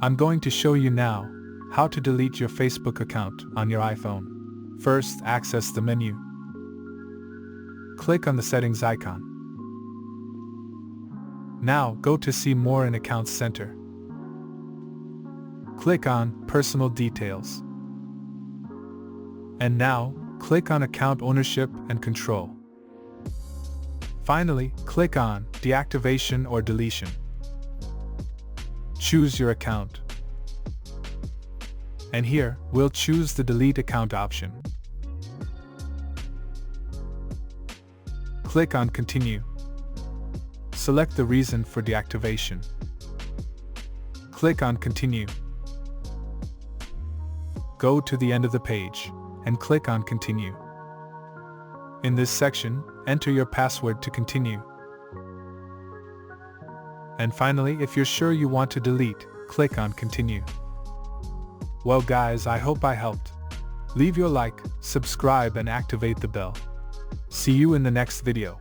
I'm going to show you now how to delete your Facebook account on your iPhone. First, access the menu. Click on the settings icon. Now, go to See More in Accounts Center. Click on Personal Details. And now, click on Account Ownership and Control. Finally, click on Deactivation or Deletion. Choose your account. And here, we'll choose the Delete Account option. Click on Continue. Select the reason for deactivation. Click on Continue. Go to the end of the page and click on Continue. In this section, enter your password to continue. And finally, if you're sure you want to delete, click on Continue. Well guys, I hope I helped. Leave your like, subscribe and activate the bell. See you in the next video.